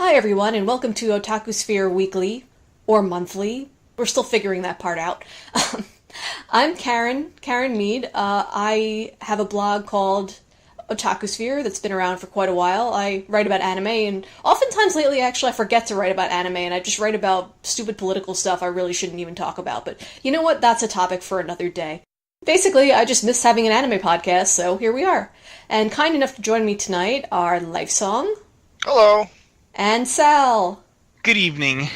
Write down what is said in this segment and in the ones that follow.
Hi everyone, and welcome to Otakusphere Weekly, or monthly. We're still figuring that part out. I'm Karen Mead. I have a blog called Otakusphere that's been around for quite a while. I write about anime, and oftentimes lately, actually, I forget to write about anime, and I just write about stupid political stuff I really shouldn't even talk about. But you know what? That's a topic for another day. Basically, I just miss having an anime podcast, so here we are. And kind enough to join me tonight are Life Song. Hello. And Sal. Good evening.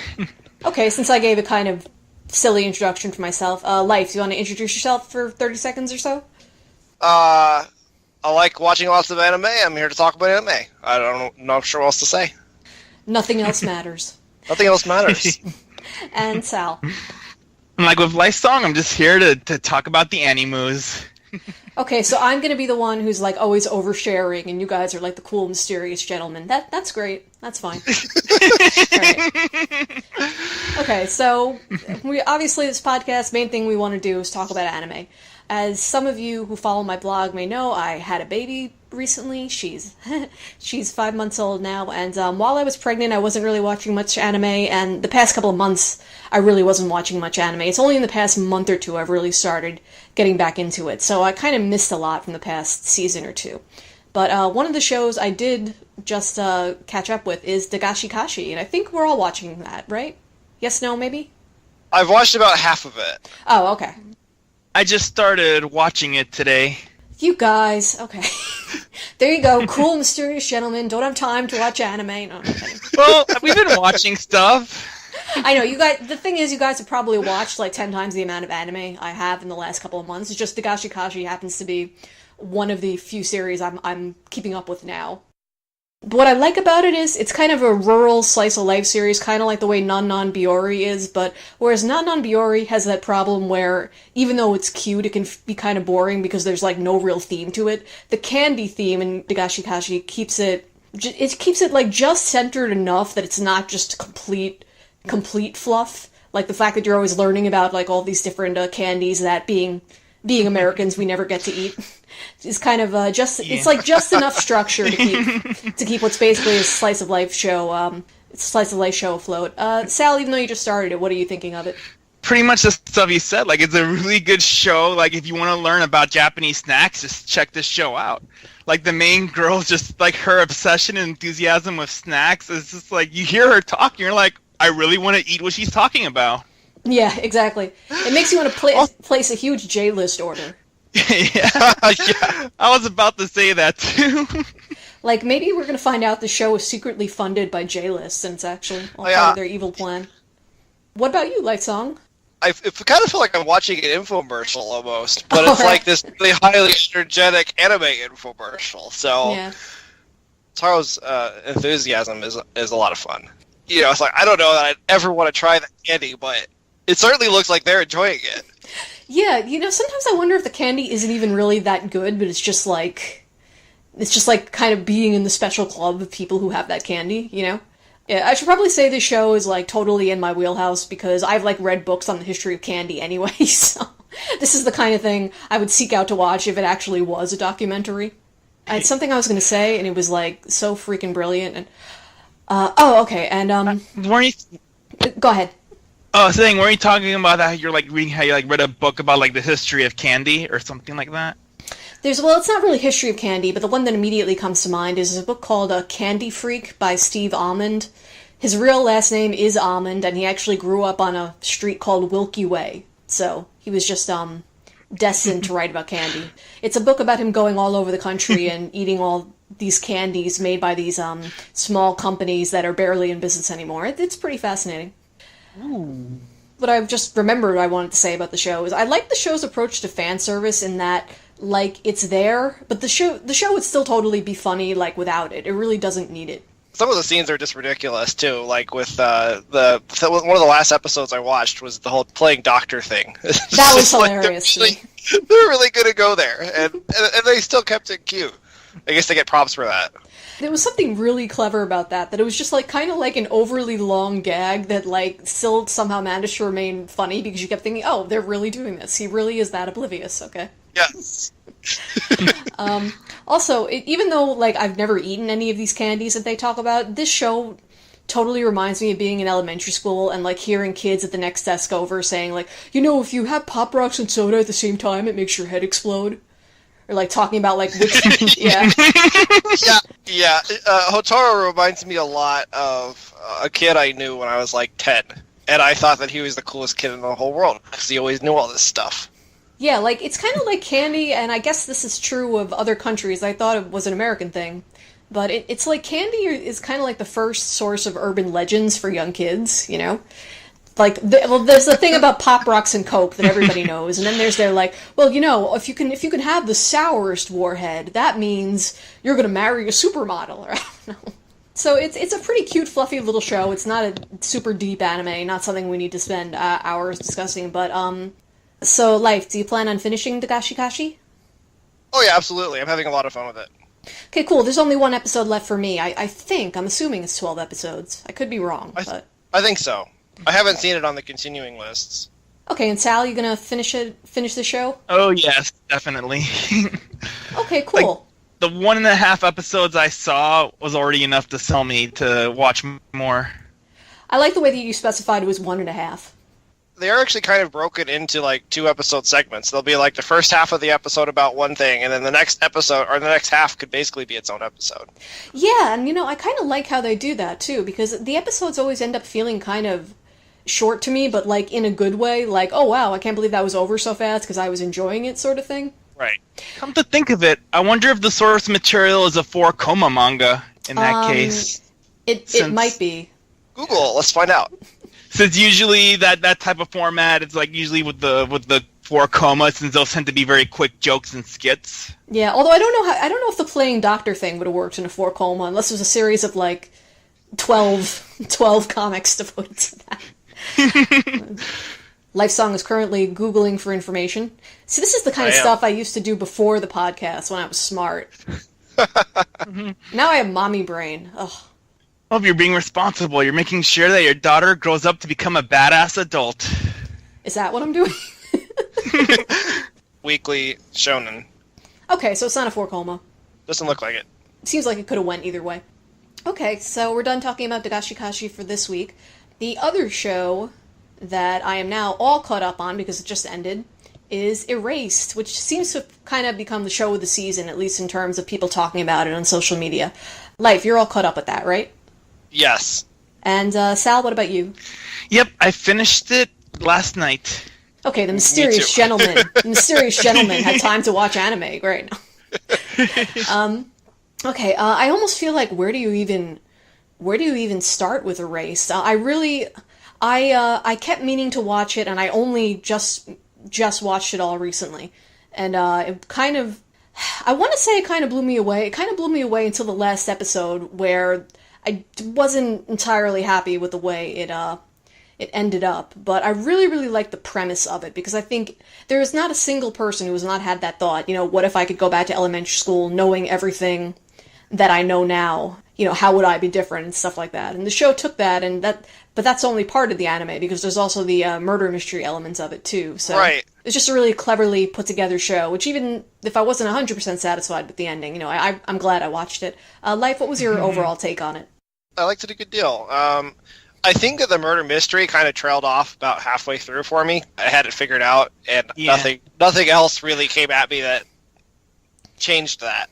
Okay, since I gave a kind of silly introduction for myself, Life, do you want to introduce yourself for 30 seconds or so? I like watching lots of anime. I'm here to talk about anime. Not sure what else to say. Nothing else matters. Nothing else matters. And Sal. Like with Life Song, I'm just here to talk about the animus. Okay, so I'm gonna be the one who's like always oversharing, and you guys are like the cool, mysterious gentlemen. That's great. That's fine. Right. Okay, so we obviously this podcast main thing we want to do is talk about anime. As some of you who follow my blog may know, I had a baby recently. She's 5 months old now, and while I was pregnant, I wasn't really watching much anime, and the past couple of months, I really wasn't watching much anime. It's only in the past month or two I've really started getting back into it, so I kind of missed a lot from the past season or two. But one of the shows I did just catch up with is Dagashi Kashi, and I think we're all watching that, right? Yes, no, maybe? I've watched about half of it. Oh, okay. I just started watching it today. You guys, okay. There you go, cool, mysterious gentlemen, don't have time to watch anime. No, I'm kidding. Well, we've been watching stuff. I know, you guys, the thing is, you guys have probably watched like 10 times the amount of anime I have in the last couple of months. It's just Dagashi Kashi happens to be one of the few series I'm keeping up with now. But what I like about it is, it's kind of a rural slice-of-life series, kind of like the way Non Non Biyori is, but whereas Non Non Biyori has that problem where, even though it's cute, it can be kind of boring because there's like no real theme to it. The candy theme in Dagashi Kashi keeps it like just centered enough that it's not just complete fluff. Like the fact that you're always learning about like all these different candies that being Americans we never get to eat. It's kind of it's like just enough structure to keep what's basically a slice of life show. It's a slice of life show afloat. Sal, even though you just started it, what are you thinking of it? Pretty much the stuff you said. Like, it's a really good show. Like, if you want to learn about Japanese snacks, just check this show out. Like, the main girl, just like her obsession and enthusiasm with snacks is just like, you hear her talk, you're like, I really want to eat what she's talking about. Yeah, exactly. It makes you want to place a huge J-list order. Yeah, I was about to say that too. Like, maybe we're going to find out the show is secretly funded by J-List, and it's actually all part of their evil plan. What about you, Light Song? I kind of feel like I'm watching an infomercial almost, but it's like this really highly energetic anime infomercial. So yeah. Taro's enthusiasm is a lot of fun. You know, it's like, I don't know that I'd ever want to try that candy, but it certainly looks like they're enjoying it. Yeah, you know, sometimes I wonder if the candy isn't even really that good, but it's just like kind of being in the special club of people who have that candy, you know? Yeah, I should probably say this show is like totally in my wheelhouse because I've like read books on the history of candy anyway, so this is the kind of thing I would seek out to watch if it actually was a documentary. I had something I was going to say, and it was like so freaking brilliant, and okay, and Weren't you... Go ahead. Oh, saying, weren't you talking about how you're like reading how you like read a book about like the history of candy or something like that? It's not really history of candy, but the one that immediately comes to mind is a book called Candy Freak by Steve Almond. His real last name is Almond, and he actually grew up on a street called Wilkie Way, so he was just destined to write about candy. It's a book about him going all over the country and eating all these candies made by these small companies that are barely in business anymore. It's pretty fascinating. Ooh. What I've just remembered I wanted to say about the show is I like the show's approach to fan service in that, like, it's there, but the show would still totally be funny, like, without it. It really doesn't need it. Some of the scenes are just ridiculous, too. Like, with one of the last episodes I watched was the whole playing doctor thing. That was hilarious. Like, they're really going to go there, and they still kept it cute. I guess they get props for that. There was something really clever about that it was just like kind of like an overly long gag that like still somehow managed to remain funny because you kept thinking, oh, they're really doing this. He really is that oblivious, okay? Yes. Also, even though like I've never eaten any of these candies that they talk about, this show totally reminds me of being in elementary school and, like, hearing kids at the next desk over saying, like, you know, if you have Pop Rocks and soda at the same time, it makes your head explode. Or, like, talking about, like, which... yeah. Yeah. Hotaru reminds me a lot of a kid I knew when I was, like, 10. And I thought that he was the coolest kid in the whole world, because he always knew all this stuff. Yeah, like, it's kind of like candy, and I guess this is true of other countries. I thought it was an American thing. But it's like candy is kind of like the first source of urban legends for young kids, you know? Like, there's the thing about Pop Rocks and Coke that everybody knows, and then there's their, like, well, you know, if you can have the sourest warhead, that means you're gonna marry a supermodel, or I don't know. So it's a pretty cute, fluffy little show. It's not a super deep anime, not something we need to spend hours discussing, but, so, Life, do you plan on finishing Dagashi Kashi? Oh yeah, absolutely. I'm having a lot of fun with it. Okay, cool. There's only one episode left for me. I'm assuming it's 12 episodes. I could be wrong, but... I think so. I haven't seen it on the continuing lists. Okay, and Sal, you gonna finish the show? Oh, yes, definitely. Okay, cool. Like, the 1.5 episodes I saw was already enough to sell me to watch more. I like the way that you specified it was 1.5. They're actually kind of broken into, like, 2-episode segments. There'll be, like, the first half of the episode about one thing, and then the next episode, or the next half, could basically be its own episode. Yeah, and, you know, I kind of like how they do that, too, because the episodes always end up feeling kind of short to me, but, like, in a good way. Like, oh, wow, I can't believe that was over so fast, because I was enjoying it, sort of thing. Right. Come to think of it, I wonder if the source material is a 4-koma manga, in that case. It might be. Google, let's find out. Since usually that type of format, it's like usually with the 4-koma, since those tend to be very quick jokes and skits. Yeah, although I don't know if the playing doctor thing would have worked in a 4-koma unless it was a series of like 12 comics devoted to that. Life Song is currently Googling for information. See, this is the kind of stuff I used to do before the podcast when I was smart. Now I have mommy brain. Ugh. Well, you're being responsible. You're making sure that your daughter grows up to become a badass adult. Is that what I'm doing? Weekly shonen. Okay, so it's not a 4-koma. Doesn't look like it. Seems like it could have went either way. Okay, so we're done talking about Dagashi Kashi for this week. The other show that I am now all caught up on, because it just ended, is Erased, which seems to have kind of become the show of the season, at least in terms of people talking about it on social media. Life, you're all caught up with that, right? Yes. And Sal, what about you? Yep, I finished it last night. Okay, the mysterious gentleman had time to watch anime. Great. Okay, I almost feel like where do you even start with Erased? I kept meaning to watch it, and I only just watched it all recently, and it kind of, I want to say it kind of blew me away. It kind of blew me away until the last episode, where I wasn't entirely happy with the way it ended up, but I really, really like the premise of it, because I think there is not a single person who has not had that thought, you know, what if I could go back to elementary school knowing everything that I know now? You know, how would I be different and stuff like that? And the show took that, but that's only part of the anime, because there's also the murder mystery elements of it too. So right. It's just a really cleverly put together show, which even if I wasn't 100% satisfied with the ending, you know, I'm glad I watched it. Life, what was your overall take on it? I liked it a good deal. I think that the murder mystery kind of trailed off about halfway through for me. I had it figured out, and nothing else really came at me that changed that.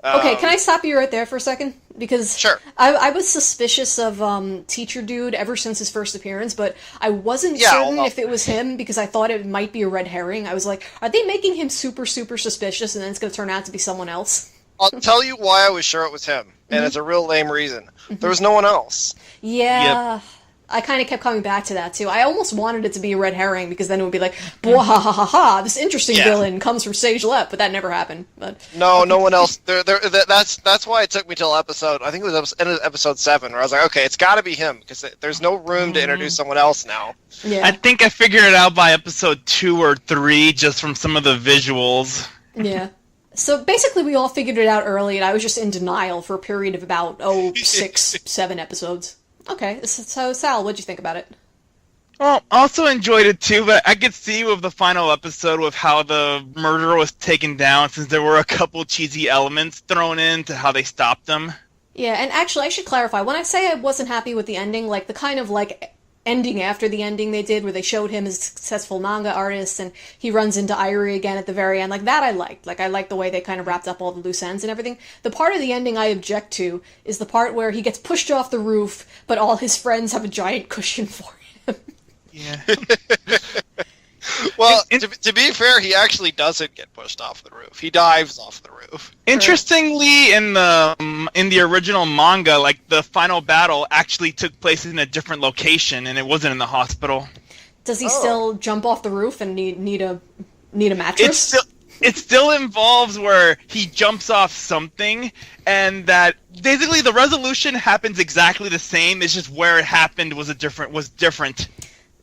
Okay, can I stop you right there for a second? Because sure. I was suspicious of Teacher Dude ever since his first appearance, but I wasn't certain if it was him, because I thought it might be a red herring. I was like, are they making him super, super suspicious, and then it's going to turn out to be someone else? I'll tell you why I was sure it was him, and it's a real lame reason. There was no one else. Yeah, yep. I kind of kept coming back to that, too. I almost wanted it to be a red herring, because then it would be like, ha, this interesting villain comes from Sage Left, but that never happened. But no one else. That's why it took me till episode, I think it was episode 7, where I was like, okay, it's got to be him, because there's no room to introduce someone else now. Yeah. I think I figured it out by episode 2 or 3, just from some of the visuals. Yeah. So basically we all figured it out early, and I was just in denial for a period of about, 6, 7 episodes. Okay, so Sal, what'd you think about it? Well, I also enjoyed it too, but I could see with the final episode with how the murderer was taken down, since there were a couple cheesy elements thrown in to how they stopped them. Yeah, and actually, I should clarify. When I say I wasn't happy with the ending, like the kind of like ending after the ending they did, where they showed him as a successful manga artist, and he runs into Irie again at the very end, like that I liked. Like I liked the way they kind of wrapped up all the loose ends and everything. The part of the ending I object to is the part where he gets pushed off the roof, but all his friends have a giant cushion for him. Yeah. Well, to be fair, he actually doesn't get pushed off the roof. He dives off the roof. Interestingly, in the original manga, like the final battle actually took place in a different location, and it wasn't in the hospital. Does he still jump off the roof and need a mattress? It still involves where he jumps off something, and that basically the resolution happens exactly the same. It's just where it happened was different.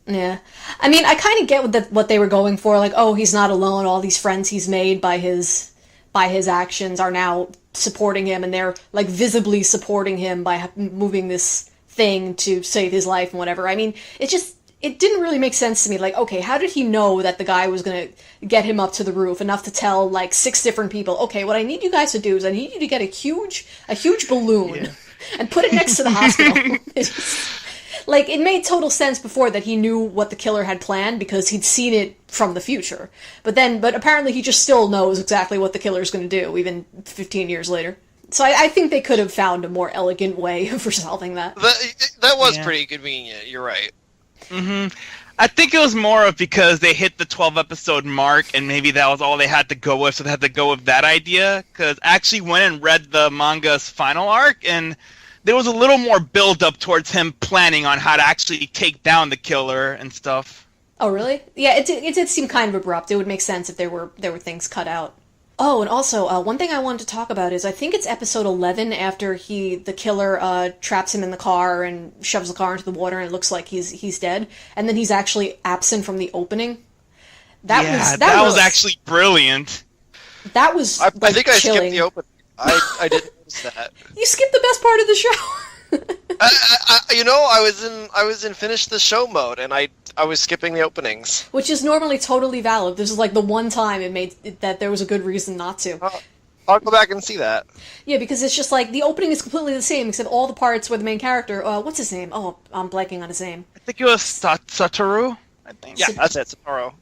Yeah. I mean, I kind of get what they were going for. Like, oh, he's not alone. All these friends he's made by his actions are now supporting him, and they're, like, visibly supporting him by moving this thing to save his life and whatever. I mean, it didn't really make sense to me. Like, okay, how did he know that the guy was going to get him up to the roof enough to tell, like, 6 different people, okay, what I need you guys to do is I need you to get a huge balloon and put it next to the hospital. Like, it made total sense before that he knew what the killer had planned because he'd seen it from the future. But apparently he just still knows exactly what the killer's going to do, even 15 years later. So I think they could have found a more elegant way for solving that. That was pretty convenient, you're right. Mm-hmm. I think it was more of because they hit the 12-episode mark, and maybe that was all they had to go with, so they had to go with that idea. Because I actually went and read the manga's final arc, and there was a little more build-up towards him planning on how to actually take down the killer and stuff. Oh, really? Yeah, it did seem kind of abrupt. It would make sense if there were things cut out. Oh, and also, one thing I wanted to talk about is I think it's episode 11 after the killer traps him in the car and shoves the car into the water and it looks like he's dead, and then he's actually absent from the opening. That was actually brilliant. That was I think I chilling. skipped the opening. I didn't notice that. You skipped the best part of the show. I was in finish the show mode, and I was skipping the openings, which is normally totally valid. This is like the one time it made that there was a good reason not to. I'll go back and see that. Yeah, because it's just like the opening is completely the same, except all the parts where the main character. What's his name? Oh, I'm blanking on his name. I think it was Satoru. I think. Yeah, that's it, Satoru.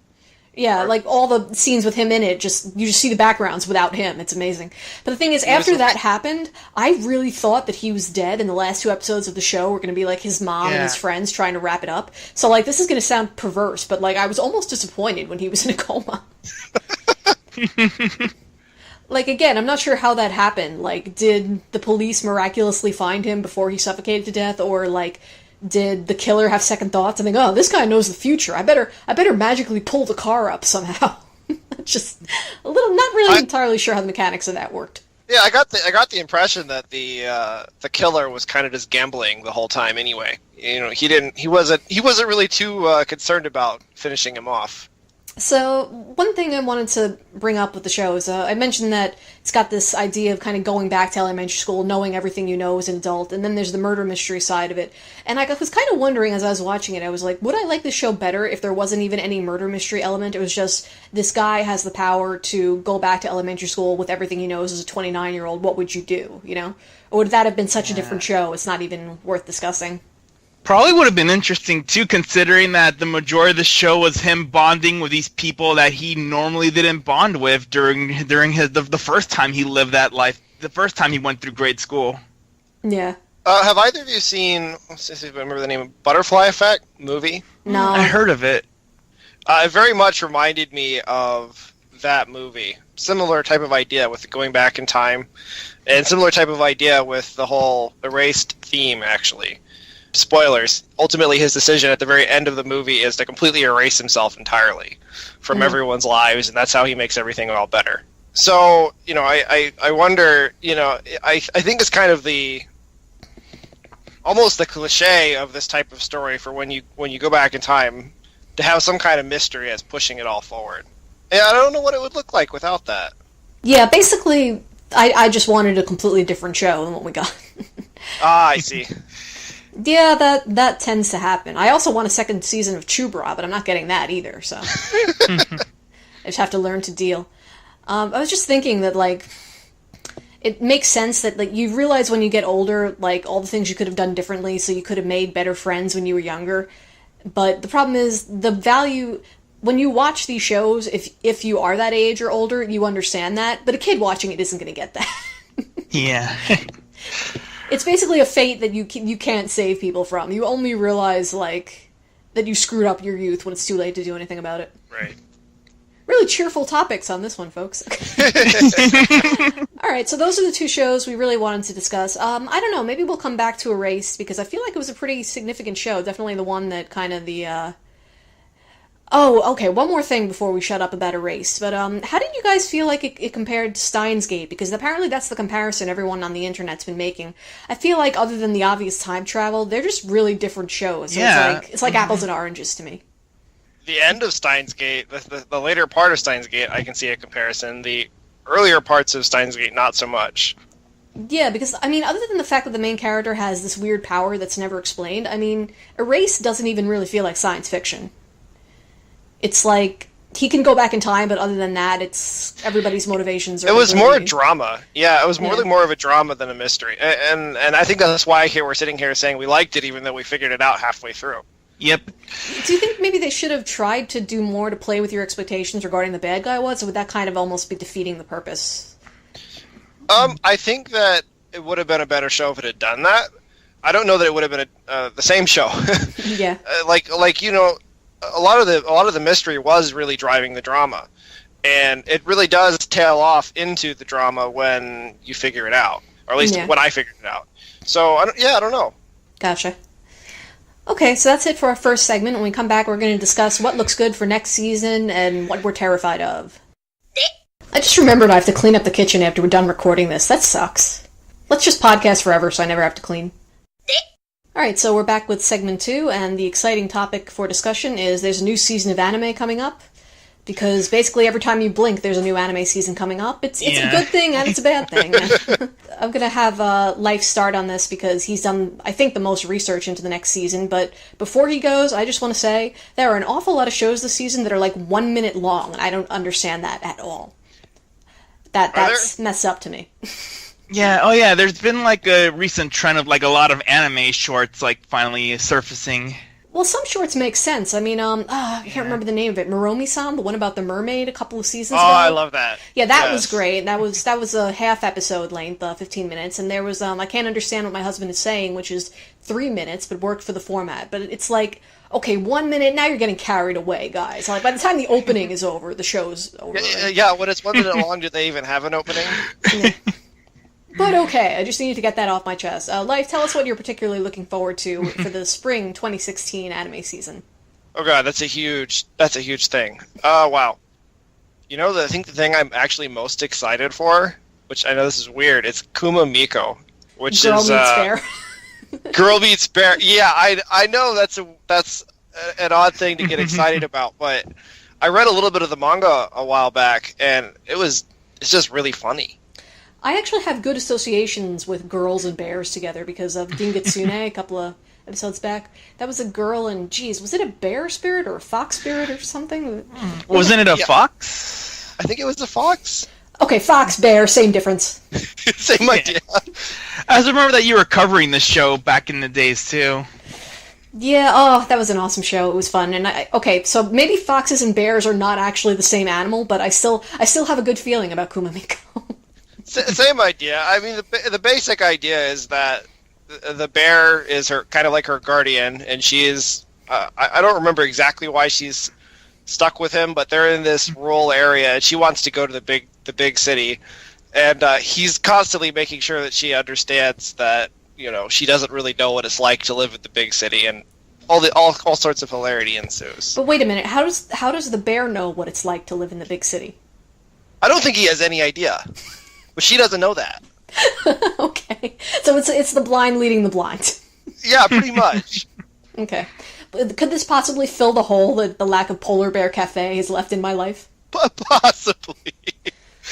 Yeah, like all the scenes with him in it, you just see the backgrounds without him. It's amazing. But the thing is, after that happened, I really thought that he was dead, and the last 2 episodes of the show were going to be like his mom and his friends trying to wrap it up. So like, this is going to sound perverse, but like, I was almost disappointed when he was in a coma. Like, again, I'm not sure how that happened. Like, did the police miraculously find him before he suffocated to death, or like, did the killer have second thoughts and think, oh, this guy knows the future. I better magically pull the car up somehow. Just a little, not really entirely sure how the mechanics of that worked. Yeah, I got the impression that the killer was kind of just gambling the whole time anyway. You know, he wasn't really too concerned about finishing him off. So, one thing I wanted to bring up with the show is, I mentioned that it's got this idea of kind of going back to elementary school, knowing everything you know as an adult, and then there's the murder mystery side of it. And I was kind of wondering as I was watching it, I was like, would I like this show better if there wasn't even any murder mystery element? It was just, this guy has the power to go back to elementary school with everything he knows as a 29-year-old, what would you do, you know? Or would that have been such a different show, it's not even worth discussing? Probably would have been interesting too, considering that the majority of the show was him bonding with these people that he normally didn't bond with during the first time he lived that life, the first time he went through grade school. Yeah. Have either of you seen? Let's see if I remember the name of Butterfly Effect movie? No. I heard of it. It very much reminded me of that movie. Similar type of idea with going back in time, and similar type of idea with the whole erased theme, actually. Spoilers, ultimately his decision at the very end of the movie is to completely erase himself entirely from everyone's lives, and that's how he makes everything all better. So, you know, I wonder, you know, I think it's kind of almost the cliche of this type of story for when you go back in time to have some kind of mystery as pushing it all forward. And I don't know what it would look like without that. Yeah, basically, I just wanted a completely different show than what we got. I see. Yeah, that tends to happen. I also want a second season of Chubra, but I'm not getting that either, so I just have to learn to deal. I was just thinking that, like, it makes sense that like you realize when you get older, like all the things you could have done differently, so you could have made better friends when you were younger. But the problem is the value when you watch these shows. If you are that age or older, you understand that. But a kid watching it isn't going to get that. Yeah. It's basically a fate that you can't save people from. You only realize like that you screwed up your youth when it's too late to do anything about it. Right. Really cheerful topics on this one, folks. All right, so those are the two shows we really wanted to discuss. I don't know, maybe we'll come back to Erased, because I feel like it was a pretty significant show. Definitely the one that kind of the... Oh, okay, one more thing before we shut up about Erased. But how did you guys feel like it compared to Steins Gate? Because apparently that's the comparison everyone on the internet's been making. I feel like other than the obvious time travel, they're just really different shows. So yeah. It's like apples and oranges to me. The end of Steins Gate, the later part of Steins Gate, I can see a comparison. The earlier parts of Steins Gate, not so much. Yeah, because, I mean, other than the fact that the main character has this weird power that's never explained, I mean, Erased doesn't even really feel like science fiction. It's like, he can go back in time, but other than that, it's everybody's motivations are... It was more drama. Yeah, it was more of a drama than a mystery. And I think that's why we're sitting here saying we liked it, even though we figured it out halfway through. Yep. Do you think maybe they should have tried to do more to play with your expectations regarding the bad guy was, or would that kind of almost be defeating the purpose? I think that it would have been a better show if it had done that. I don't know that it would have been the same show. Yeah. Like you know, a lot of the mystery was really driving the drama, and it really does tail off into the drama when you figure it out, or at least when I figured it out. So I don't know. Gotcha. Okay, so that's it for our first segment. When we come back, we're going to discuss what looks good for next season and what we're terrified of. I just remembered I have to clean up the kitchen after we're done recording this. That sucks. Let's just podcast forever so I never have to clean. Alright, so we're back with segment 2, and the exciting topic for discussion is there's a new season of anime coming up. Because basically every time you blink, there's a new anime season coming up. It's a good thing and it's a bad thing. I'm going to have Life start on this because he's done, I think, the most research into the next season. But before he goes, I just want to say there are an awful lot of shows this season that are like 1 minute long, and I don't understand that at all. That's messed up to me. Yeah, oh yeah, there's been like a recent trend of like a lot of anime shorts like finally surfacing. Well, some shorts make sense. I mean, I can't remember the name of it. Muromi-san, the one about the mermaid a couple of seasons ago. Oh, I love that. Yeah, that was great. That was a half episode length, 15 minutes, and there was I can't understand what my husband is saying, which is 3 minutes, but worked for the format. But it's like, okay, 1 minute, now you're getting carried away, guys. Like by the time the opening is over, the show's over. Yeah, when it's 1 minute long, do they even have an opening? Yeah. But okay, I just needed to get that off my chest. Life, tell us what you're particularly looking forward to for the spring 2016 anime season. Oh god, that's a huge thing. Wow. You know, I think the thing I'm actually most excited for, which I know this is weird, it's Kuma Miko, which Girl is Meets Bear. Girl Meets Bear. Yeah, I know that's an odd thing to get excited about, but I read a little bit of the manga a while back, and it's just really funny. I actually have good associations with girls and bears together because of Dingetsune a couple of episodes back. That was a girl and, geez, was it a bear spirit or a fox spirit or something? Wasn't it a fox? I think it was a fox. Okay, fox, bear, same difference. Same idea. I just remember that you were covering this show back in the days, too. Yeah, oh, that was an awesome show. It was fun. And okay, so maybe foxes and bears are not actually the same animal, but I still have a good feeling about Kuma Miko. Same idea. I mean, the basic idea is that the bear is her kind of like her guardian, and she is. I don't remember exactly why she's stuck with him, but they're in this rural area, and she wants to go to the big city, and he's constantly making sure that she understands that she doesn't really know what it's like to live in the big city, and all sorts of hilarity ensues. But wait a minute, how does the bear know what it's like to live in the big city? I don't think he has any idea. But she doesn't know that. Okay. So it's the blind leading the blind. Yeah, pretty much. Okay. Could this possibly fill the hole that the lack of Polar Bear Cafe has left in my life? Possibly.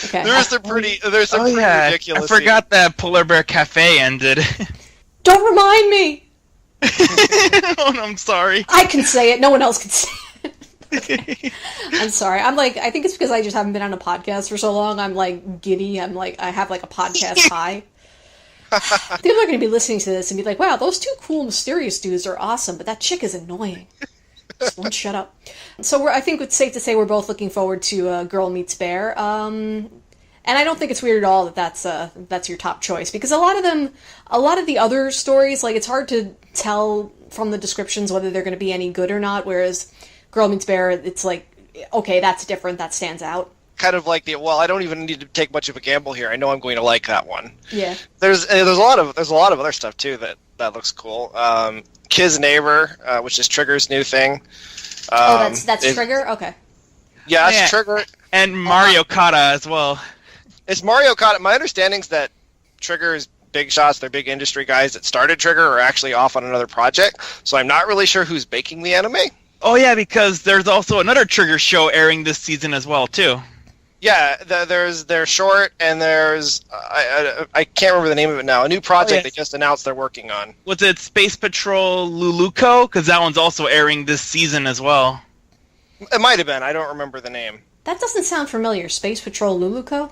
Okay. There's some pretty ridiculous. I forgot that Polar Bear Cafe ended. Don't remind me! Oh, no, I'm sorry. I can say it. No one else can say it. I'm sorry. I think it's because I just haven't been on a podcast for so long. I'm like giddy. I have like a podcast high. People are going to be listening to this and be like, wow, those two cool, mysterious dudes are awesome, but that chick is annoying. Just won't shut up. So I think it's safe to say we're both looking forward to Girl Meets Bear. And I don't think it's weird at all that that's your top choice, because a lot of the other stories, like, it's hard to tell from the descriptions whether they're going to be any good or not, whereas Girl Meets Bear, it's like, okay, that's different, that stands out. Kind of like I don't even need to take much of a gamble here. I know I'm going to like that one. Yeah. There's a lot of other stuff too that looks cool. Kid's Neighbor, which is Trigger's new thing. That's Trigger? Okay. Yeah, it's Trigger. And Mari Okada as well. It's Mari Okada. My understanding is that Trigger's big shots, their big industry guys that started Trigger, are actually off on another project. So I'm not really sure who's making the anime. Oh yeah, because there's also another Trigger show airing this season as well too. Yeah, there's their short, and there's I can't remember the name of it now. A new project they just announced they're working on. Was it Space Patrol Luluko? Because that one's also airing this season as well. It might have been. I don't remember the name. That doesn't sound familiar. Space Patrol Luluko?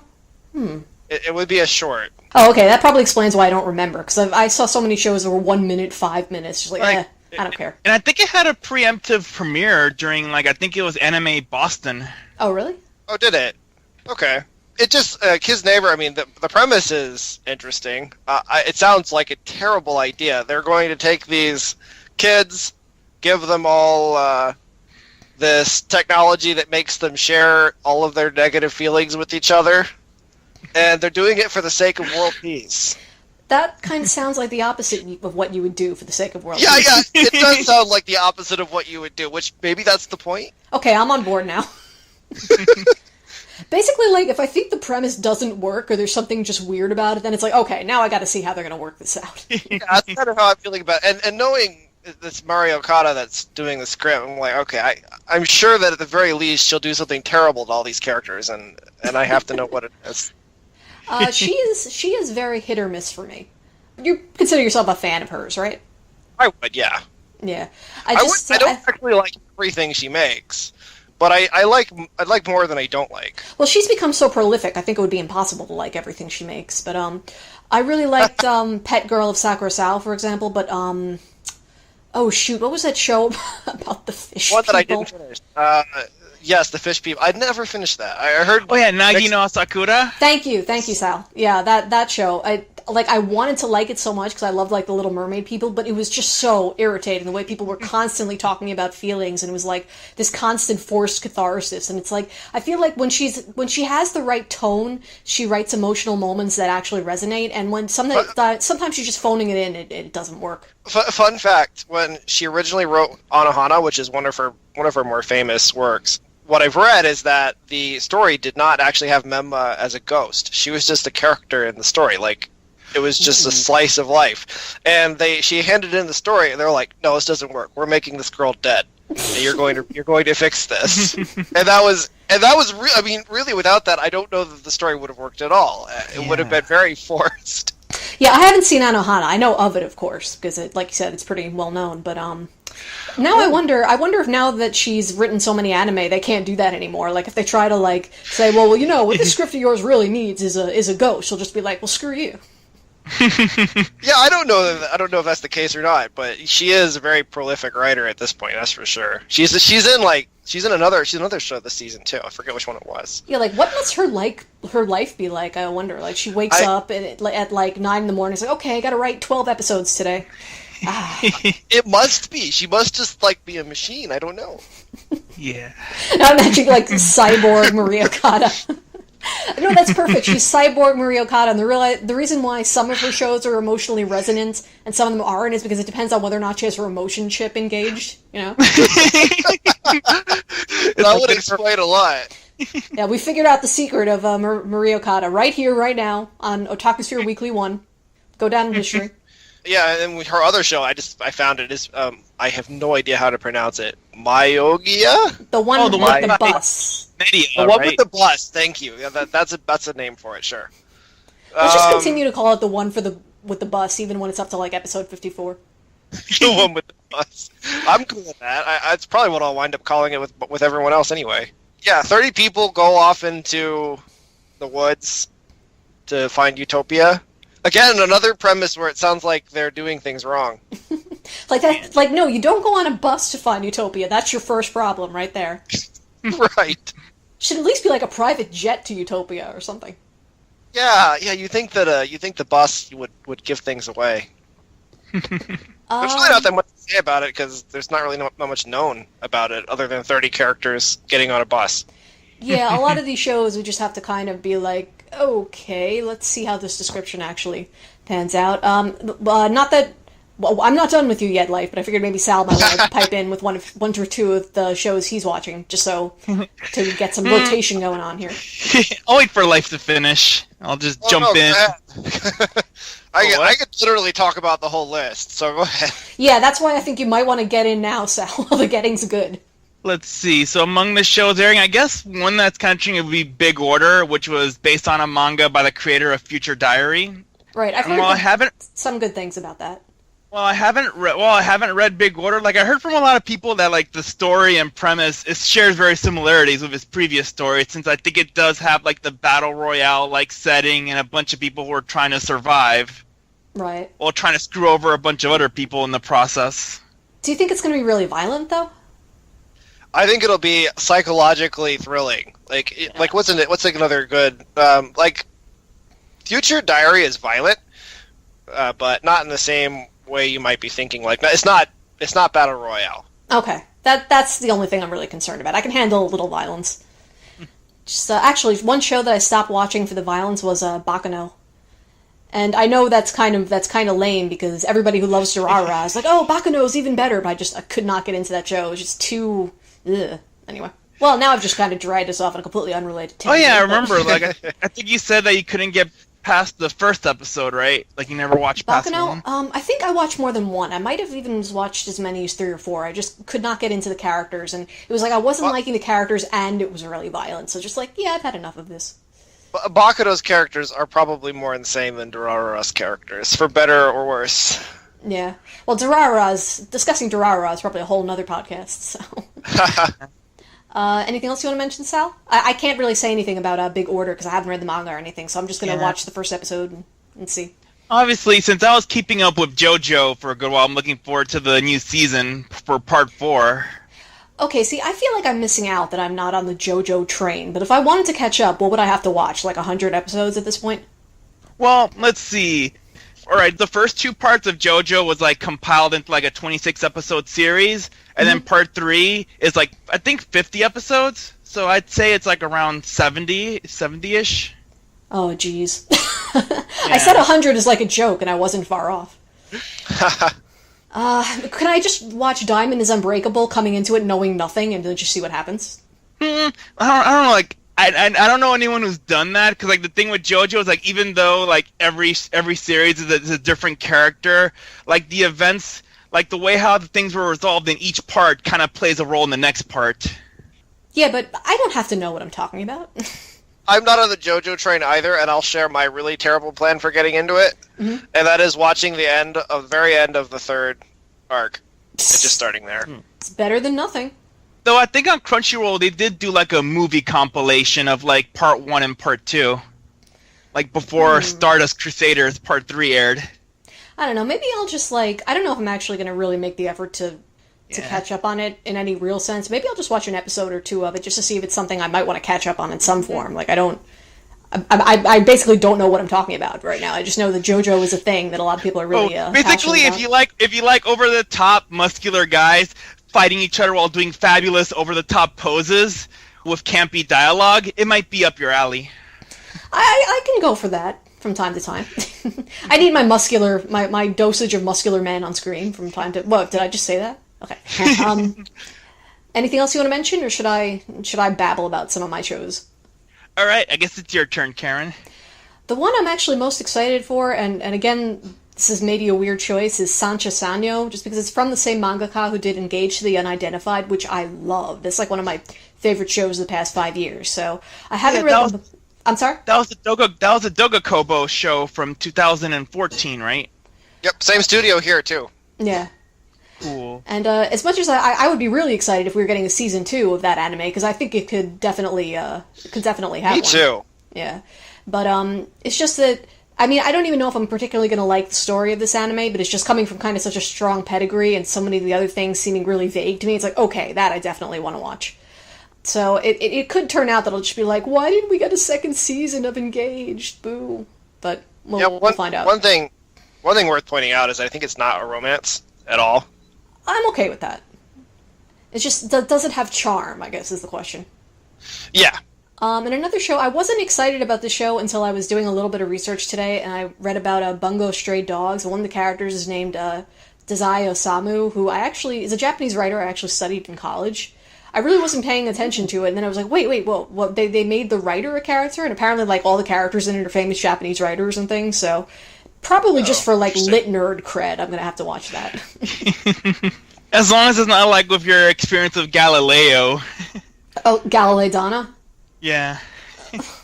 It would be a short. Oh, okay. That probably explains why I don't remember, because I saw so many shows that were 1 minute, 5 minutes. Just I don't care. And I think it had a preemptive premiere during, I think it was Anime Boston. Oh, really? Oh, did it? Okay. It just, Kid's Neighbor, I mean, the premise is interesting. It sounds like a terrible idea. They're going to take these kids, give them all this technology that makes them share all of their negative feelings with each other, and they're doing it for the sake of world peace. That kind of sounds like the opposite of what you would do for the sake of world peace. Yeah, it does sound like the opposite of what you would do, which maybe that's the point. Okay, I'm on board now. Basically, if I think the premise doesn't work or there's something just weird about it, then it's like, okay, now I gotta see how they're gonna work this out. Yeah, that's kind of how I'm feeling about it. And knowing this Mari Okada that's doing the script, I'm like, okay, I'm sure that at the very least she'll do something terrible to all these characters, and I have to know what it is. She is very hit or miss for me. You consider yourself a fan of hers, right? I would, yeah. Yeah. I don't actually like everything she makes, but I like more than I don't like. Well, she's become so prolific, I think it would be impossible to like everything she makes. But I really liked Pet Girl of Sakura Sao, for example. But oh shoot, what was that show about the fish One that people? I didn't finish. Yes, the fish people. I'd never finished that. I heard. Oh yeah, Nagi no Sakura. Thank you, Sal. Yeah, that show. I wanted to like it so much because I loved the Little Mermaid people, but it was just so irritating the way people were constantly talking about feelings, and it was like this constant forced catharsis. And it's like, I feel like when she has the right tone, she writes emotional moments that actually resonate. And when sometimes she's just phoning it in, it doesn't work. Fun fact: when she originally wrote Anohana, which is one of her more famous works, what I've read is that the story did not actually have Memma as a ghost. She was just a character in the story. It was just a slice of life. And she handed in the story, and they're like, "No, this doesn't work. We're making this girl dead. And you're going to fix this." and that was really, without that, I don't know that the story would have worked at all. It would have been very forced. Yeah, I haven't seen Anohana. I know of it, of course, because like you said, it's pretty well known. But now I wonder if now that she's written so many anime, they can't do that anymore. If they try to say, well, what this script of yours really needs is a ghost, she'll just be like, well, screw you. Yeah, I don't know if that's the case or not, but she is a very prolific writer at this point. That's for sure. She's in another show this season too. I forget which one it was. Yeah, what must her life be like? I wonder. She wakes up at 9 in the morning. It's like, okay, I got to write 12 episodes today. It must be. She must just be a machine. I don't know. Yeah. I'm imagining cyborg Mari Okada. No, that's perfect. She's cyborg Mari Okada, and the reason why some of her shows are emotionally resonant and some of them aren't is because it depends on whether or not she has her emotion chip engaged. That would explain a lot. Yeah, we figured out the secret of Mari Okada right here, right now, on Otakusphere Weekly 1. Go down in history. Yeah, and then her other show, I found it is, I have no idea how to pronounce it. Myogia? The one with the bus. The one with the bus, thank you. Yeah, that's a name for it, sure. Let's just continue to call it the one with the bus, even when it's up to episode 54. The one with the bus. I'm cool with that. It's probably what I'll wind up calling it with everyone else anyway. Yeah, 30 people go off into the woods to find Utopia. Again, another premise where it sounds like they're doing things wrong. Like that. Like, no, you don't go on a bus to find Utopia. That's your first problem right there. Right. Should at least be like a private jet to Utopia or something. Yeah. You think that the bus would give things away. There's really not that much to say about it because there's not really not much known about it other than 30 characters getting on a bus. Yeah, a lot of these shows we just have to kind of be like, okay, let's see how this description actually pans out. Not that. Well, I'm not done with you yet, Life, but I figured maybe Sal might want to pipe in with one or two of the shows he's watching, just so to get some rotation going on here. I'll wait for Life to finish. I'll just jump in. I could literally talk about the whole list, so go ahead. Yeah, that's why I think you might want to get in now, Sal, while the getting's good. Let's see. So among the shows airing, I guess one that's kind of interesting would be Big Order, which was based on a manga by the creator of Future Diary. Right, I've heard some good things about that. Well, I haven't read Big Order. Like, I heard from a lot of people that, like, the story and premise, it shares very similarities with his previous story, since I think it does have, like, the Battle Royale, like, setting and a bunch of people who are trying to survive. Right. While trying to screw over a bunch of other people in the process. Do you think it's going to be really violent, though? I think it'll be psychologically thrilling. Like what's another good, like, Future Diary is violent, but not in the same way you might be thinking. Like, it's not Battle Royale. Okay, that's the only thing I'm really concerned about. I can handle a little violence. Just actually, one show that I stopped watching for the violence was Baccano, and I know that's kind of lame because everybody who loves Durarara is like, oh, Baccano's even better, but I could not get into that show. It was just too. Ugh. Anyway. Well, now I've just kind of dragged us off on a completely unrelated tangent. Oh yeah, I remember. Like, I think you said that you couldn't get past the first episode, right? Like, you never watched past one? I think I watched more than one. I might have even watched as many as 3 or 4. I just could not get into the characters, and it was like I wasn't liking the characters, and it was really violent. So just like, yeah, I've had enough of this. Bakudo's characters are probably more insane than Durarara's characters, for better or worse. Yeah. Well, discussing Durarara is probably a whole nother podcast, so... anything else you want to mention, Sal? I can't really say anything about Big Order because I haven't read the manga or anything, so I'm just going to watch the first episode and see. Obviously, since I was keeping up with JoJo for a good while, I'm looking forward to the new season for Part 4. Okay, see, I feel like I'm missing out that I'm not on the JoJo train, but if I wanted to catch up, what would I have to watch? Like 100 episodes at this point? Well, let's see. Alright, the first 2 parts of JoJo was, like, compiled into, like, a 26-episode series, and then Part 3 is, like, I think 50 episodes, so I'd say it's, like, around 70-ish. Oh, jeez. I said 100 is like a joke, and I wasn't far off. Could I just watch Diamond is Unbreakable coming into it knowing nothing, and then just see what happens? I don't know, like... I don't know anyone who's done that, because, like, the thing with JoJo is, like, even though, like, every series is a different character, like, the events, like, the way how the things were resolved in each part kind of plays a role in the next part. Yeah, but I don't have to know what I'm talking about. I'm not on the JoJo train either, and I'll share my really terrible plan for getting into it, and that is watching the very end of the 3rd arc, and just starting there. It's better than nothing. Though I think on Crunchyroll they did do like a movie compilation of like Part 1 and Part 2. Like before Stardust Crusaders Part 3 aired. I don't know, maybe I'll just like, I don't know if I'm actually going to really make the effort to catch up on it in any real sense. Maybe I'll just watch an episode or 2 of it just to see if it's something I might want to catch up on in some form. Like I basically don't know what I'm talking about right now. I just know that JoJo is a thing that a lot of people are really basically if you like over the top muscular guys fighting each other while doing fabulous over-the-top poses with campy dialogue, it might be up your alley. I can go for that from time to time. I need my dosage of muscular men on screen from time to... What, did I just say that? Okay. Anything else you want to mention, or should I babble about some of my shows? All right, I guess it's your turn, Karen. The one I'm actually most excited for, and again... this is maybe a weird choice, is Sancha Sanyo, just because it's from the same mangaka who did Engage to the Unidentified, which I love. It's like one of my favorite shows of the past 5 years, so I haven't read... I'm sorry? That was a Doga Kobo show from 2014, right? Yep, same studio here, too. Yeah. Cool. And as much as I would be really excited if we were getting a season 2 of that anime, because I think it could definitely have Me one. too. Yeah. But it's just that, I mean, I don't even know if I'm particularly going to like the story of this anime, but it's just coming from kind of such a strong pedigree and so many of the other things seeming really vague to me. It's like, okay, that I definitely want to watch. So it could turn out that it'll just be like, why didn't we get a second season of Engaged? Boo. But we'll find out. One thing worth pointing out is I think it's not a romance at all. I'm okay with that. It's just, does it have charm, I guess, is the question. Yeah. And another show, I wasn't excited about the show until I was doing a little bit of research today, and I read about Bungo Stray Dogs. One of the characters is named Dazai Osamu, who is a Japanese writer I actually studied in college. I really wasn't paying attention to it, and then I was like, wait, well, they made the writer a character, and apparently, like, all the characters in it are famous Japanese writers and things, so probably just for, like, lit nerd cred, I'm gonna have to watch that. As long as it's not like with your experience of Galileo. Oh, Galileo Donna? Yeah. It's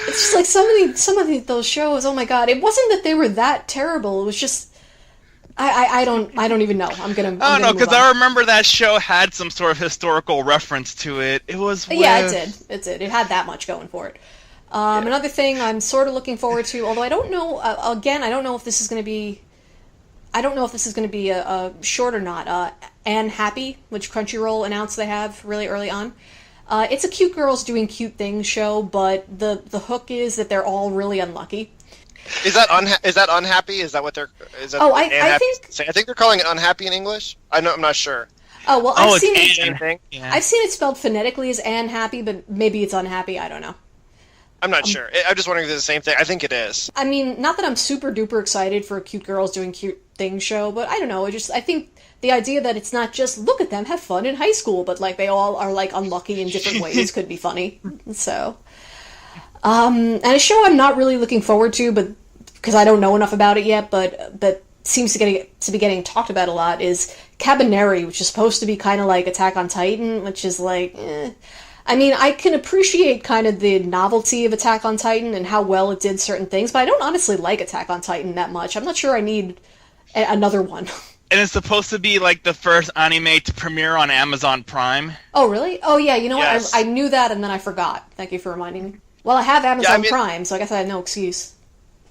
just like some of those shows, oh my god, it wasn't that they were that terrible, it was just I don't even know. I'm gonna because I remember that show had some sort of historical reference to it. It was Yeah, it did. It had that much going for it. Another thing I'm sort of looking forward to, although I don't know, again, I don't know if this is going to be a short or not. Anne Happy, which Crunchyroll announced they have really early on. It's a cute girls doing cute things show, but the hook is that they're all really unlucky. Is that unhappy? Is that what they're? Is that I think they're calling it unhappy in English. I'm not sure. Oh well, I've seen it. Same thing. Yeah. I've seen it spelled phonetically as Anne Happy, but maybe it's unhappy. I don't know. I'm not sure. I'm just wondering if it's the same thing. I think it is. I mean, not that I'm super duper excited for a cute girls doing cute things show, but I don't know. I think the idea that it's not just look at them have fun in high school, but like they all are like unlucky in different ways could be funny. So, and a show I'm not really looking forward to, but because I don't know enough about it yet, but seems to be getting talked about a lot is Cabaneri, which is supposed to be kind of like Attack on Titan, which is like. I mean, I can appreciate kind of the novelty of Attack on Titan and how well it did certain things, but I don't honestly like Attack on Titan that much. I'm not sure I need another one. And it's supposed to be like the first anime to premiere on Amazon Prime. Oh, really? Oh, yeah, you know Yes. what? I knew that and then I forgot. Thank you for reminding me. Well, I have Amazon Prime, so I guess I have no excuse.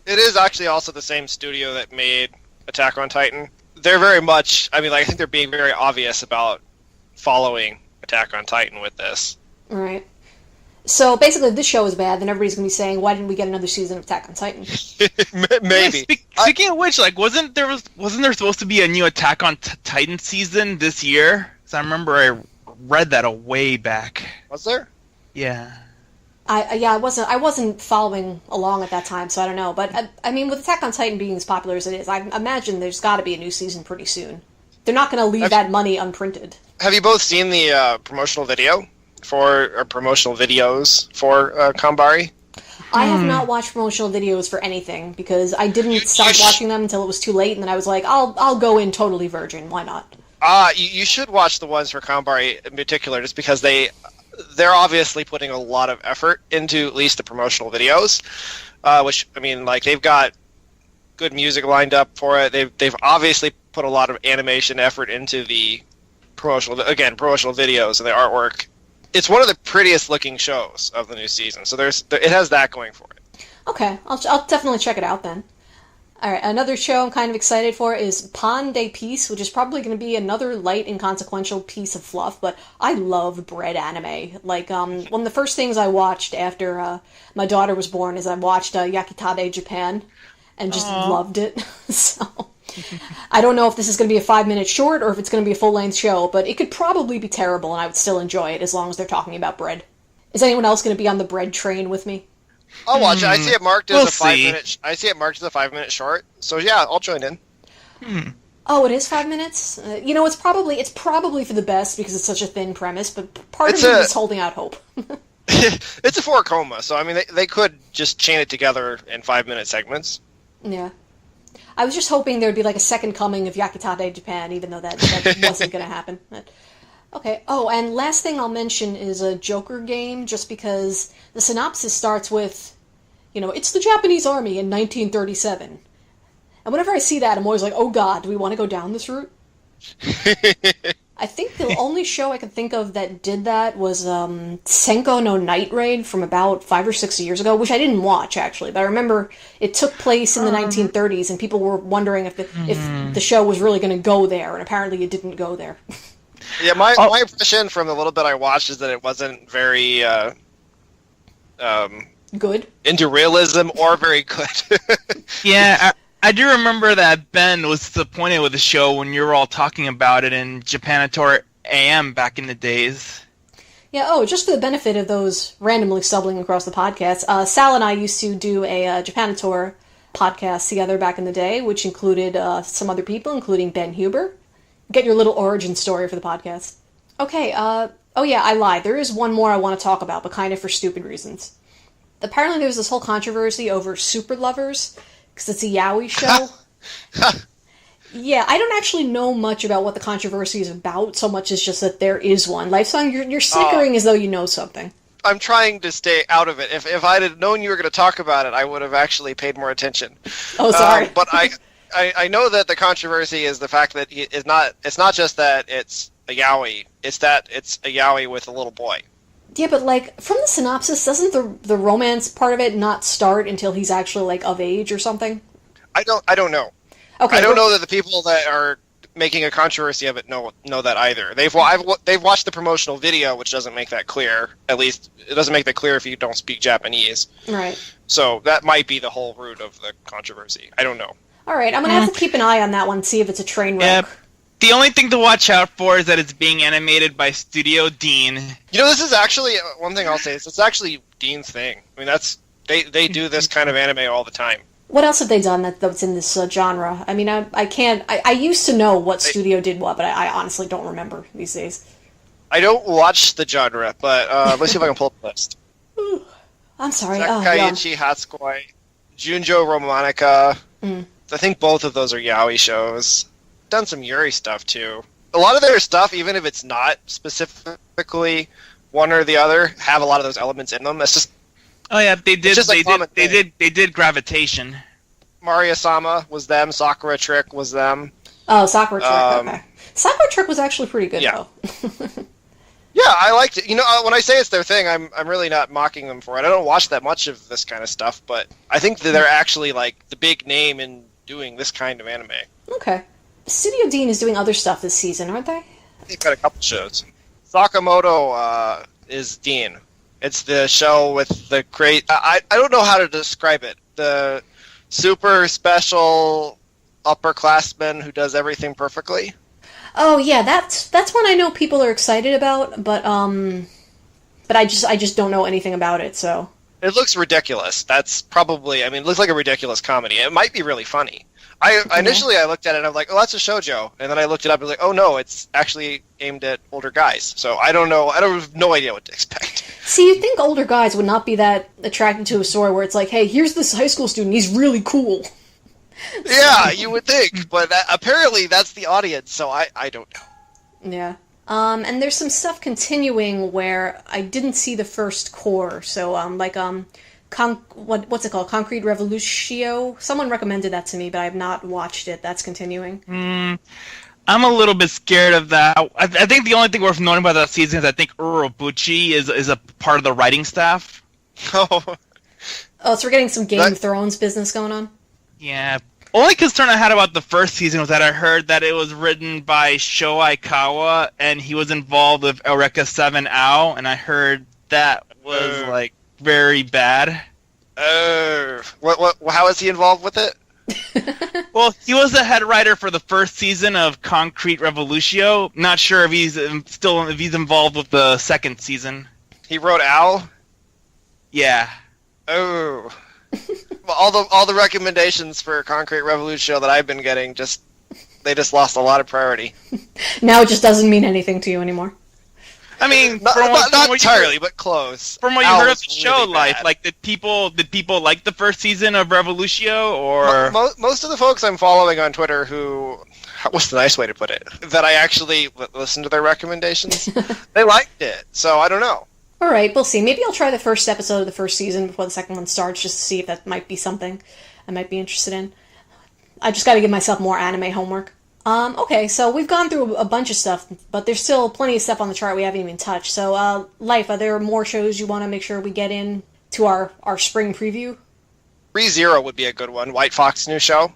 It is actually also the same studio that made Attack on Titan. They're very much, I think they're being very obvious about following Attack on Titan with this. Right. So basically, if this show is bad, then everybody's going to be saying, why didn't we get another season of Attack on Titan? Maybe. Yeah, speaking of which, like, wasn't there supposed to be a new Attack on Titan season this year? Because I remember I read that a way back. Was there? Yeah. I wasn't following along at that time, so I don't know. But I mean, with Attack on Titan being as popular as it is, I imagine there's got to be a new season pretty soon. They're not going to leave that money unprinted. Have you both seen the promotional videos for Kambari? I have not watched promotional videos for anything because I didn't start watching them until it was too late, and then I was like, I'll go in totally virgin. Why not? You should watch the ones for Kambari in particular, just because they're obviously putting a lot of effort into at least the promotional videos, which they've got good music lined up for it. They've obviously put a lot of animation effort into the promotional videos and the artwork. It's one of the prettiest looking shows of the new season, so it has that going for it. Okay, I'll definitely check it out then. Alright, another show I'm kind of excited for is Pan de Peace, which is probably going to be another light, inconsequential piece of fluff, but I love bread anime. Like, one of the first things I watched after my daughter was born is I watched Yakitade Japan, and just loved it. So, I don't know if this is going to be a 5-minute short or if it's going to be a full-length show, but it could probably be terrible and I would still enjoy it as long as they're talking about bread. Is anyone else going to be on the bread train with me? I'll watch it. I see it marked as a 5-minute. I see it marked as a 5-minute short. So yeah, I'll join in. Oh, it is 5 minutes. It's probably for the best because it's such a thin premise. But part of me is holding out hope. It's a 4-coma, so they could just chain it together in 5-minute segments. Yeah, I was just hoping there'd be like a second coming of Yakitade Japan, even though that wasn't going to happen. But, okay. Oh, and last thing I'll mention is a Joker game, just because the synopsis starts with, it's the Japanese army in 1937. And whenever I see that, I'm always like, oh god, do we want to go down this route? I think the only show I could think of that did that was Senko no Night Raid from about 5 or 6 years ago, which I didn't watch, actually. But I remember it took place in the 1930s, and people were wondering if the show was really going to go there, and apparently it didn't go there. Yeah, my impression from the little bit I watched is that it wasn't very good? into realism or very good. Yeah, I do remember that Ben was disappointed with the show when you were all talking about it in Japanator AM back in the days. Yeah, just for the benefit of those randomly stumbling across the podcast, Sal and I used to do a Japanator podcast together back in the day, which included some other people, including Ben Huber. Get your little origin story for the podcast. Okay, I lied. There is one more I want to talk about, but kind of for stupid reasons. Apparently there was this whole controversy over Super Lovers, because it's a yaoi show. Yeah, I don't actually know much about what the controversy is about, so much as just that there is one. Lifesong, you're snickering as though you know something. I'm trying to stay out of it. If I'd have known you were going to talk about it, I would have actually paid more attention. Oh, sorry. But I know that the controversy is the fact that it's not just that it's a yaoi, it's that it's a yaoi with a little boy. Yeah, but, like, from the synopsis, doesn't the romance part of it not start until he's actually, like, of age or something? I don't know. Okay, I don't know that the people that are making a controversy of it know that either. They've watched the promotional video, which doesn't make that clear. At least, it doesn't make that clear if you don't speak Japanese. Right. So that might be the whole root of the controversy. I don't know. All right, I'm going to have to keep an eye on that one, see if it's a train wreck. Yeah. The only thing to watch out for is that it's being animated by Studio Dean. You know, this is actually one thing I'll say is it's actually Dean's thing. I mean, they do this kind of anime all the time. What else have they done that's in this genre? I mean, I used to know what studio did what, but I honestly don't remember these days. I don't watch the genre, but let's see if I can pull up the list. I'm sorry. Zakaiichi Hatsukoi, Junjo Romanica. I think both of those are yaoi shows. Done some Yuri stuff too. A lot of their stuff, even if it's not specifically one or the other, have a lot of those elements in them. It's just they did Gravitation. Maria-sama was them. Sakura Trick was them. Oh, Sakura Trick. Okay. Sakura Trick was actually pretty good though. Yeah, I liked it. You know, when I say it's their thing, I'm really not mocking them for it. I don't watch that much of this kind of stuff, but I think that they're actually like the big name in doing this kind of anime. Okay. Studio Dean is doing other stuff this season, aren't they? They've got a couple shows. Sakamoto is Dean. It's the show with the great... I don't know how to describe it. The super special upperclassman who does everything perfectly. Oh yeah, that's one I know people are excited about, but I just don't know anything about it. So it looks ridiculous. That's probably... I mean, it looks like a ridiculous comedy. It might be really funny. Initially I looked at it and I'm like, oh, that's a shoujo. And then I looked it up and was like, oh no, it's actually aimed at older guys. So I don't know. I have no idea what to expect. See, you'd think older guys would not be that attracted to a story where it's like, hey, here's this high school student, he's really cool. Yeah, you would think. But apparently that's the audience, so I don't know. Yeah. And there's some stuff continuing where I didn't see the first core. So, what's it called? Concrete Revolution? Someone recommended that to me, but I have not watched it. That's continuing. I'm a little bit scared of that. I think the only thing worth knowing about that season is I think Urobuchi is a part of the writing staff. Oh, so we're getting some Game of Thrones business going on? Yeah. Only concern I had about the first season was that I heard that it was written by Sho Aikawa, and he was involved with Eureka 7 Ao, and I heard that was, very bad. How is he involved with it? Well, he was the head writer for the first season of Concrete Revolution. Not sure if he's involved with the second season. He wrote Owl? Yeah. Oh. all the recommendations for Concrete Revolution that I've been getting they just lost a lot of priority. Now it just doesn't mean anything to you anymore. I mean, not entirely, but close. From what you heard of the show, really did people like the first season of Revolution, or most of the folks I'm following on Twitter who, what's the nice way to put it, that I actually listened to their recommendations, they liked it. So I don't know. All right, we'll see. Maybe I'll try the first episode of the first season before the second one starts, just to see if that might be something I might be interested in. I just gotta give myself more anime homework. Okay, so we've gone through a bunch of stuff, but there's still plenty of stuff on the chart we haven't even touched. So, Life, are there more shows you want to make sure we get in to our spring preview? ReZero would be a good one. White Fox new show.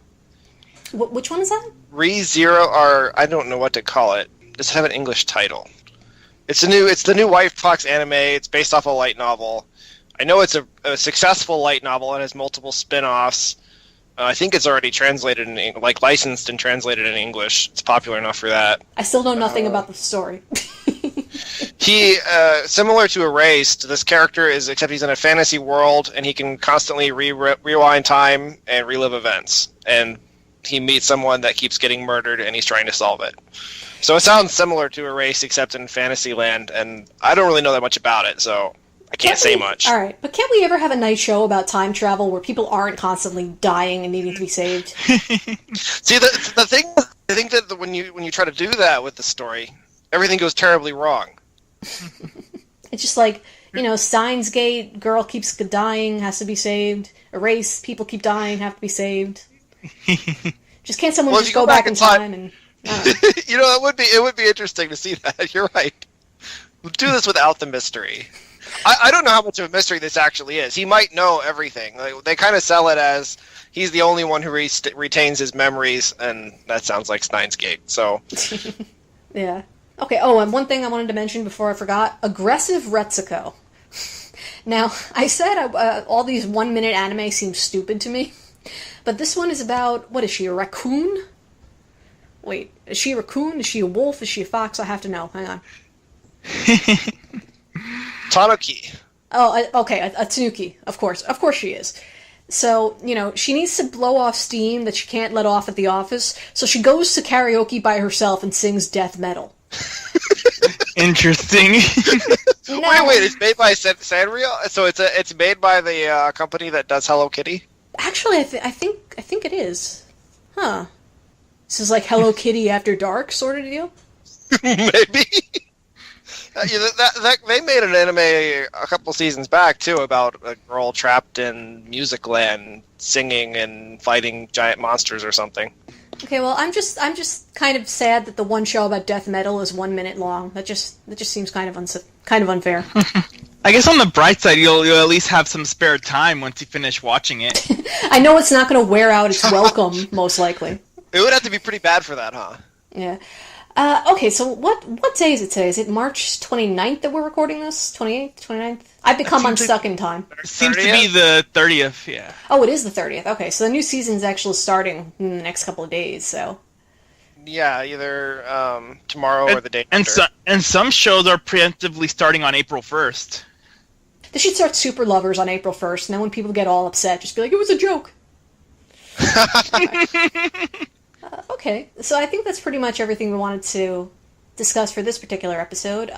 Which one is that? ReZero, or I don't know what to call it. Does it have an English title? It's the new White Fox anime. It's based off a light novel. I know it's a successful light novel. It has multiple spin-offs. I think it's already translated licensed and translated in English. It's popular enough for that. I still know nothing about the story. He, similar to Erased, this character except he's in a fantasy world, and he can constantly rewind time and relive events. And he meets someone that keeps getting murdered, and he's trying to solve it. So it sounds similar to Erased, except in Fantasyland, and I don't really know that much about it, so I can't say much. Alright, but can't we ever have a nice show about time travel where people aren't constantly dying and needing to be saved? See, the thing, I think that when you try to do that with the story, everything goes terribly wrong. It's just like, Steins Gate, girl keeps dying, has to be saved. Erase, people keep dying, have to be saved. Just can't someone just go back in time and... it would be interesting to see that. You're right. We'll do this without the mystery. I don't know how much of a mystery this actually is. He might know everything. Like, they kind of sell it as he's the only one who retains his memories, and that sounds like Steins Gate. So, yeah. Okay. Oh, and one thing I wanted to mention before I forgot: aggressive Retsuko. Now, I said all these 1-minute anime seem stupid to me, but this one is about, what is she, a raccoon? Wait, is she a raccoon? Is she a wolf? Is she a fox? I have to know. Hang on. Tanuki. Oh, okay, a tanuki. Of course she is. So, she needs to blow off steam that she can't let off at the office, so she goes to karaoke by herself and sings death metal. Interesting. Wait, it's made by Sanrio? So it's made by the company that does Hello Kitty? Actually, I think it is. Huh. This is like Hello Kitty After Dark sort of deal? Maybe. They made an anime a couple seasons back, too, about a girl trapped in Music Land singing and fighting giant monsters or something. Okay, well, I'm just kind of sad that the one show about death metal is 1 minute long. That just seems kind of unfair. I guess on the bright side, you'll at least have some spare time once you finish watching it. I know it's not going to wear out its welcome, most likely. It would have to be pretty bad for that, huh? Yeah. Okay, so what day is it today? Is it March 29th that we're recording this? 28th? 29th? I've become unstuck in time. It seems to be the 30th, yeah. Oh, it is the 30th. Okay, so the new season's actually starting in the next couple of days, so... Yeah, either tomorrow or the day after. And some shows are preemptively starting on April 1st. They should start Super Lovers on April 1st, and then when people get all upset, just be like, it was a joke. Okay, so I think that's pretty much everything we wanted to discuss for this particular episode.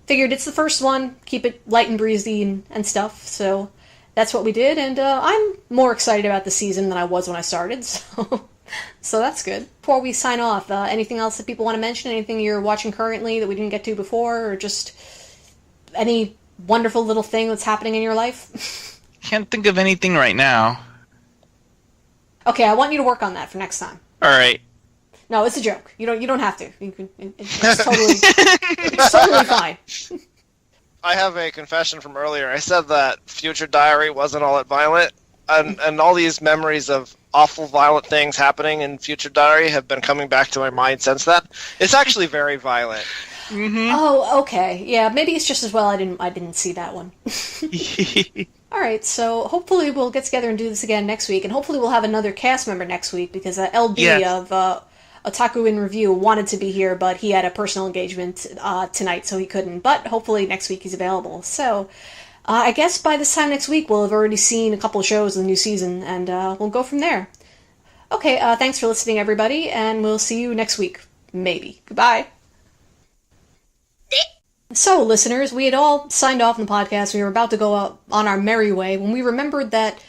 Figured it's the first one, keep it light and breezy and stuff, so that's what we did, and I'm more excited about the season than I was when I started, so that's good. Before we sign off, anything else that people want to mention? Anything you're watching currently that we didn't get to before, or just any wonderful little thing that's happening in your life? Can't think of anything right now. Okay, I want you to work on that for next time. All right. No, it's a joke. You don't have to. It's totally fine. I have a confession from earlier. I said that Future Diary wasn't all that violent, and all these memories of awful violent things happening in Future Diary have been coming back to my mind since then. It's actually very violent. Mm-hmm. Oh, okay. Yeah, maybe it's just as well I didn't see that one. Alright, so hopefully we'll get together and do this again next week, and hopefully we'll have another cast member next week, because LB of Otaku in Review wanted to be here, but he had a personal engagement tonight, so he couldn't. But hopefully next week he's available. So I guess by this time next week we'll have already seen a couple of shows in the new season, and we'll go from there. Okay, thanks for listening, everybody, and we'll see you next week. Maybe. Goodbye. So, listeners, we had all signed off in the podcast. We were about to go out on our merry way when we remembered that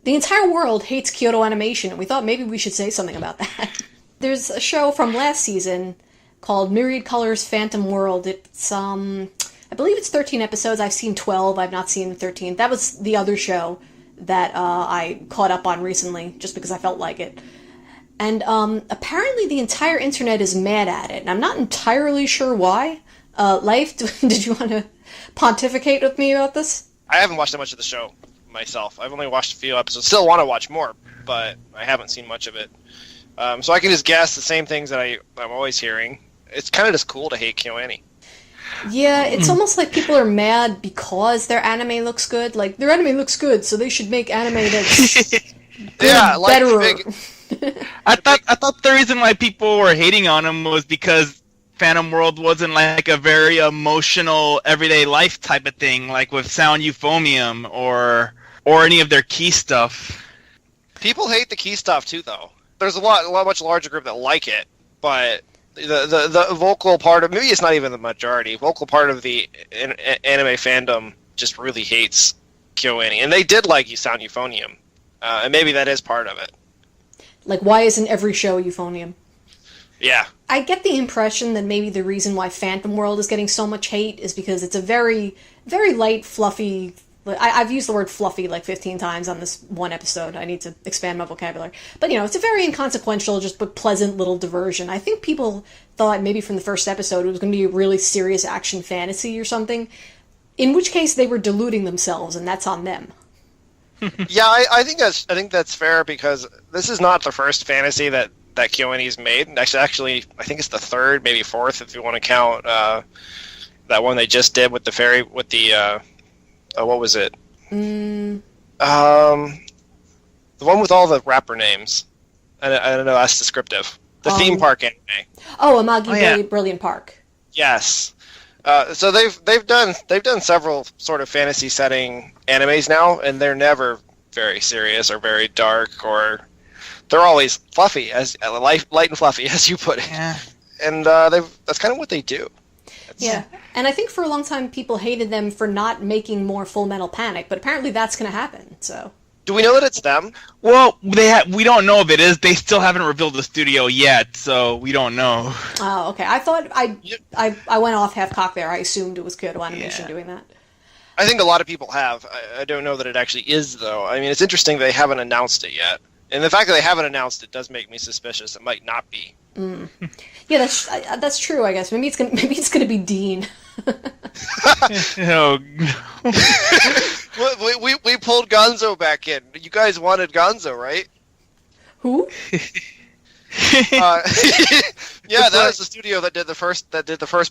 the entire world hates Kyoto Animation, and we thought maybe we should say something about that. There's a show from last season called Myriad Colors Phantom World. It's, I believe it's 13 episodes. I've seen 12. I've not seen the 13th. That was the other show that I caught up on recently, just because I felt like it. And apparently the entire internet is mad at it, and I'm not entirely sure why. Leif, did you want to pontificate with me about this? I haven't watched that much of the show myself. I've only watched a few episodes. Still want to watch more, but I haven't seen much of it. So I can just guess the same things that I'm always hearing. It's kind of just cool to hate KyoAni. Yeah, it's almost like people are mad because their anime looks good. Like, their anime looks good, so they should make anime that's yeah, like better. I thought the reason why people were hating on him was because Phantom World wasn't like a very emotional everyday life type of thing, like with Sound Euphonium or any of their key stuff. People hate the key stuff too, though. There's a much larger group that like it, but the vocal part of, maybe it's not even the majority, vocal part of the anime fandom just really hates KyoAni, and they did like Sound Euphonium, and maybe that is part of it. Like, why isn't every show euphonium? Yeah. I get the impression that maybe the reason why Phantom World is getting so much hate is because it's a very, very light, fluffy... I've used the word fluffy like 15 times on this one episode. I need to expand my vocabulary. But, it's a very inconsequential, just but pleasant little diversion. I think people thought maybe from the first episode it was going to be a really serious action fantasy or something, in which case they were deluding themselves, and that's on them. Yeah, I think that's fair, because this is not the first fantasy that KyoAni's made. Actually, I think it's the third, maybe fourth, if you want to count that one they just did with the fairy, with the what was it? The one with all the rapper names. I don't know. That's descriptive. The theme park anime. Oh, Amagi Brilliant Park. Yes. So they've done several sort of fantasy setting animes now, and they're never very serious or very dark, or they're always fluffy, as light and fluffy, as you put it. Yeah. And that's kind of what they do. Yeah, and I think for a long time people hated them for not making more Full Metal Panic, but apparently that's going to happen. So, do we know that it's them? Well, we don't know if it is. They still haven't revealed the studio yet, so we don't know. Oh, okay. I thought I went off half-cocked there. I assumed it was Kyoto Animation doing that. I think a lot of people have. I don't know that it actually is, though. I mean, it's interesting they haven't announced it yet. And the fact that they haven't announced it does make me suspicious. It might not be. Mm. Yeah, that's true, I guess. Maybe it's gonna be Dean. Oh. we pulled Gonzo back in. You guys wanted Gonzo, right? Who? Yeah, that was the studio that did the first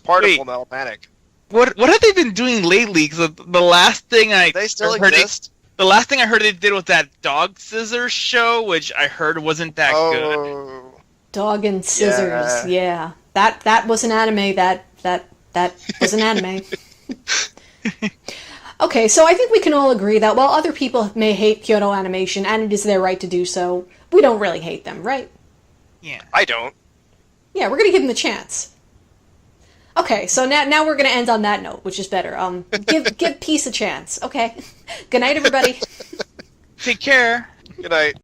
part of Full Metal Panic. What have they been doing lately? Because the last thing they still exist. The last thing I heard they did was that Dog Scissors show, which I heard wasn't that good. Dog and Scissors, yeah. That was an anime. That was an anime. Okay, so I think we can all agree that while other people may hate Kyoto Animation, and it is their right to do so, we don't really hate them, right? Yeah. I don't. Yeah, we're gonna give them the chance. Okay, so now we're gonna end on that note, which is better. Give peace a chance. Okay. Good night, everybody. Take care. Good night.